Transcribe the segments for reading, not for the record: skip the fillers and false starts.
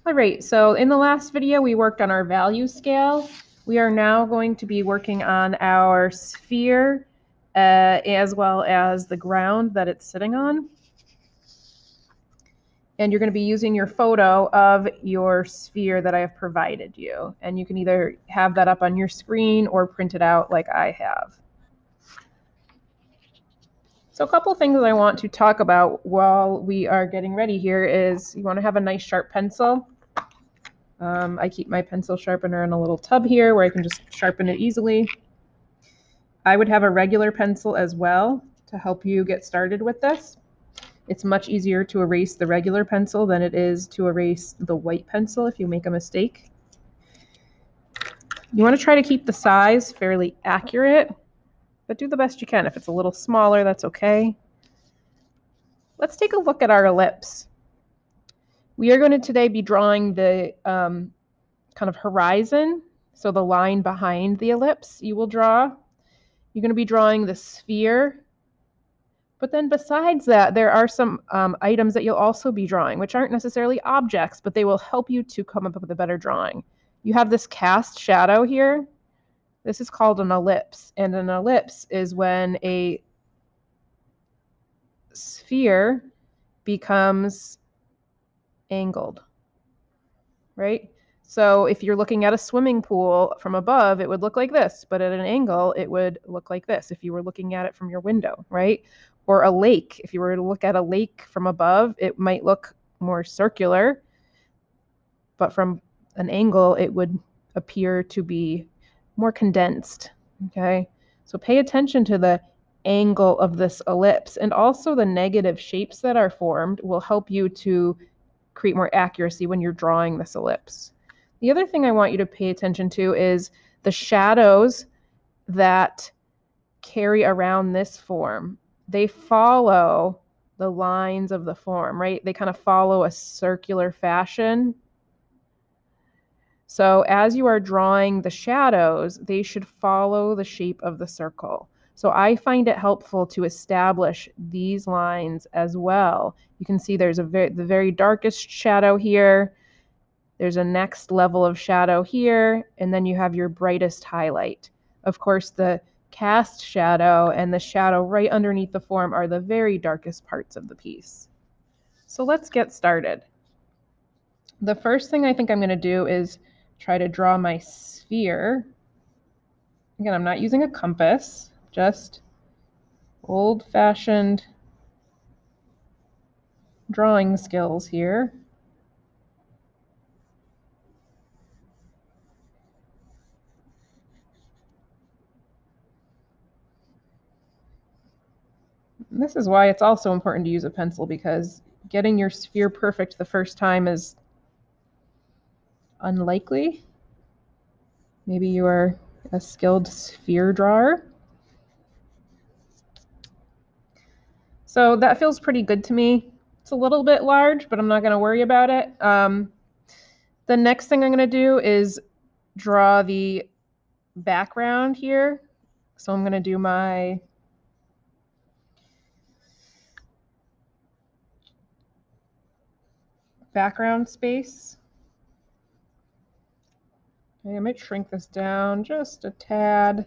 All right, so in the last video, we worked on our value scale. We are now going to be working on our sphere as well as the ground that it's sitting on. And you're going to be using your photo of your sphere that I have provided you. And you can either have that up on your screen or print it out like I have. So a couple things that I want to talk about while we are getting ready here is you want to have a nice sharp pencil. I keep my pencil sharpener in a little tub here where I can just sharpen it easily. I would have a regular pencil as well to help you get started with this. It's much easier to erase the regular pencil than it is to erase the white pencil if you make a mistake. You want to try to keep the size fairly accurate, but do the best you can. If it's a little smaller, that's okay. Let's take a look at our ellipse. We are going to today be drawing the kind of horizon, so the line behind the ellipse you will draw. You're going to be drawing the sphere. But then besides that, there are some items that you'll also be drawing, which aren't necessarily objects, but they will help you to come up with a better drawing. You have this cast shadow here. This is called an ellipse. And an ellipse is when a sphere becomes angled, right? So if you're looking at a swimming pool from above, it would look like this, but at an angle, it would look like this if you were looking at it from your window, right? Or a lake, if you were to look at a lake from above, it might look more circular, but from an angle, it would appear to be more condensed, okay? So pay attention to the angle of this ellipse, and also the negative shapes that are formed will help you to create more accuracy when you're drawing this ellipse. The other thing I want you to pay attention to is the shadows that carry around this form. They follow the lines of the form, right? They kind of follow a circular fashion. So as you are drawing the shadows, they should follow the shape of the circle. So I find it helpful to establish these lines as well. You can see there's the very darkest shadow here. There's a next level of shadow here, and then you have your brightest highlight. Of course, the cast shadow and the shadow right underneath the form are the very darkest parts of the piece. So let's get started. The first thing I think I'm going to do is try to draw my sphere. Again, I'm not using a compass, just old-fashioned drawing skills here. And this is why it's also important to use a pencil, because getting your sphere perfect the first time is unlikely. Maybe you are a skilled sphere drawer. So that feels pretty good to me. It's a little bit large, but I'm not going to worry about it. The next thing I'm going to do is draw the background here. So I'm going to do my background space. Okay, I might shrink this down just a tad.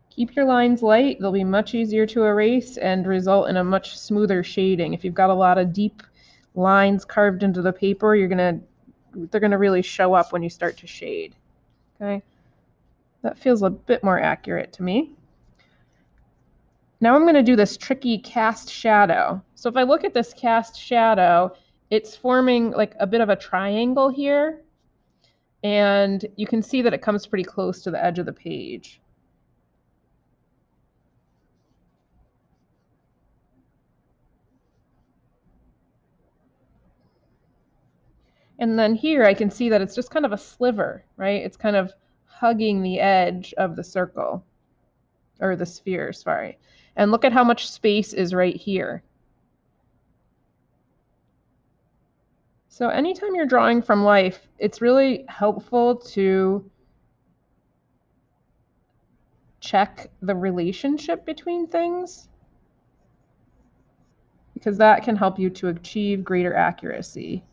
Keep your lines light. They'll be much easier to erase and result in a much smoother shading. If you've got a lot of deep lines carved into the paper, they're gonna really show up when you start to shade. Okay, that feels a bit more accurate to me. Now I'm gonna do this tricky cast shadow. So if I look at this cast shadow, it's forming like a bit of a triangle here, and you can see that it comes pretty close to the edge of the page. And then here I can see that it's just kind of a sliver, right? It's kind of hugging the edge of the circle, or the sphere, sorry. And look at how much space is right here. So anytime you're drawing from life, it's really helpful to check the relationship between things, because that can help you to achieve greater accuracy.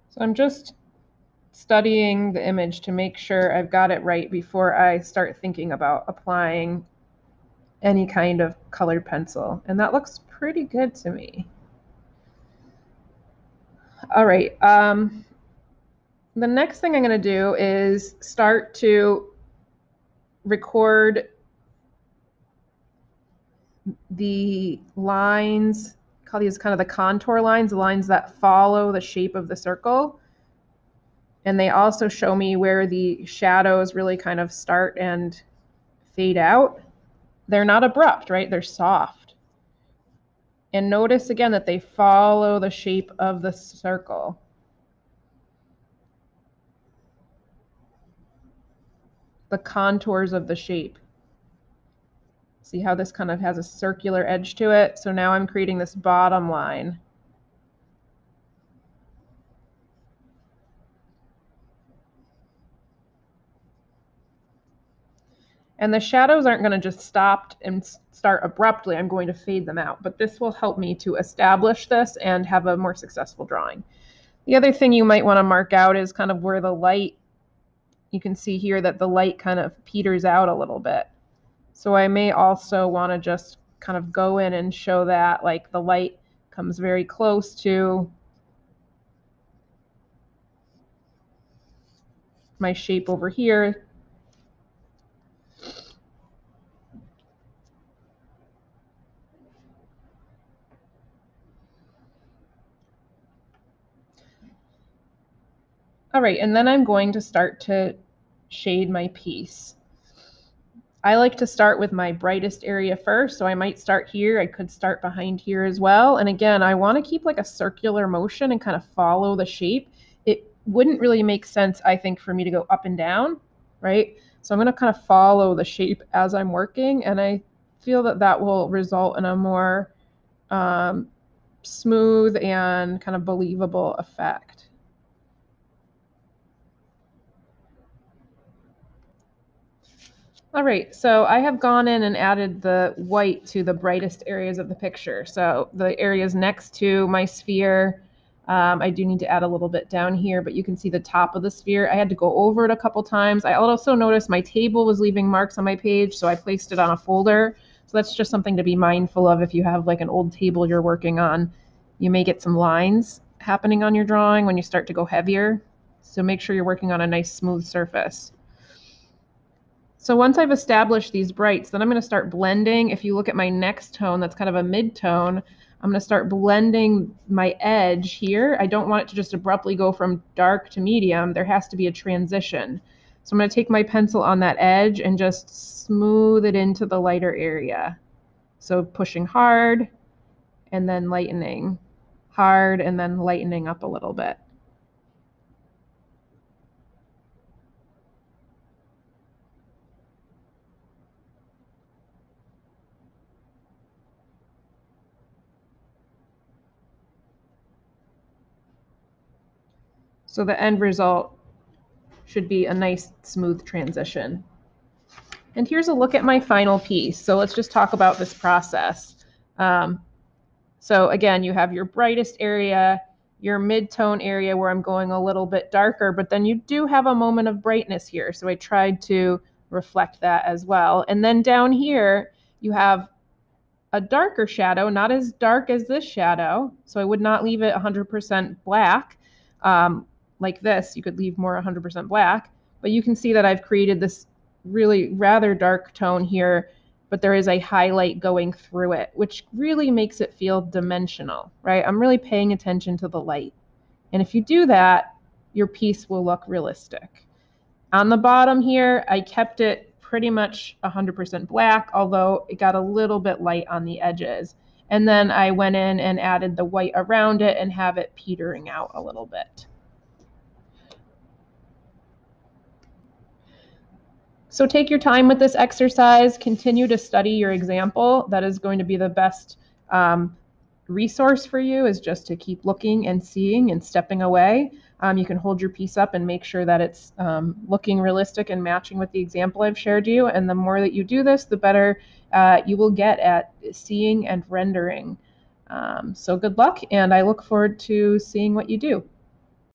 So I'm just studying the image to make sure I've got it right before I start thinking about applying any kind of colored pencil. And that looks pretty good to me. All right. The next thing I'm going to do is start to record the lines, call these kind of the contour lines, the lines that follow the shape of the circle. And they also show me where the shadows really kind of start and fade out. They're not abrupt, right? They're soft. And notice again that they follow the shape of the circle. The contours of the shape. See how this kind of has a circular edge to it? So now I'm creating this bottom line. And the shadows aren't going to just stop and start abruptly. I'm going to fade them out. But this will help me to establish this and have a more successful drawing. The other thing you might want to mark out is kind of where the light, you can see here that the light kind of peters out a little bit. So I may also want to just kind of go in and show that like the light comes very close to my shape over here. All right, and then I'm going to start to shade my piece. I like to start with my brightest area first, so I might start here. I could start behind here as well. And again, I want to keep like a circular motion and kind of follow the shape. It wouldn't really make sense, I think, for me to go up and down, right? So I'm going to kind of follow the shape as I'm working, and I feel that that will result in a more smooth and kind of believable effect. All right, so I have gone in and added the white to the brightest areas of the picture. So the areas next to my sphere, I do need to add a little bit down here, but you can see the top of the sphere. I had to go over it a couple times. I also noticed my table was leaving marks on my page, so I placed it on a folder. So that's just something to be mindful of if you have like an old table you're working on. You may get some lines happening on your drawing when you start to go heavier. So make sure you're working on a nice smooth surface. So once I've established these brights, then I'm going to start blending. If you look at my next tone, that's kind of a mid-tone, I'm going to start blending my edge here. I don't want it to just abruptly go from dark to medium. There has to be a transition. So I'm going to take my pencil on that edge and just smooth it into the lighter area. So pushing hard and then lightening, hard and then lightening up a little bit. So the end result should be a nice smooth transition. And here's a look at my final piece. So let's just talk about this process. So again, you have your brightest area, your mid-tone area where I'm going a little bit darker, but then you do have a moment of brightness here. So I tried to reflect that as well. And then down here, you have a darker shadow, not as dark as this shadow. So I would not leave it 100% black. Like this, you could leave more 100% black, but you can see that I've created this really rather dark tone here, but there is a highlight going through it, which really makes it feel dimensional, right? I'm really paying attention to the light. And if you do that, your piece will look realistic. On the bottom here, I kept it pretty much 100% black, although it got a little bit light on the edges. And then I went in and added the white around it and have it petering out a little bit. So take your time with this exercise, continue to study your example. That is going to be the best resource for you, is just to keep looking and seeing and stepping away. You can hold your piece up and make sure that it's looking realistic and matching with the example I've shared you. And the more that you do this, the better you will get at seeing and rendering. So good luck, and I look forward to seeing what you do.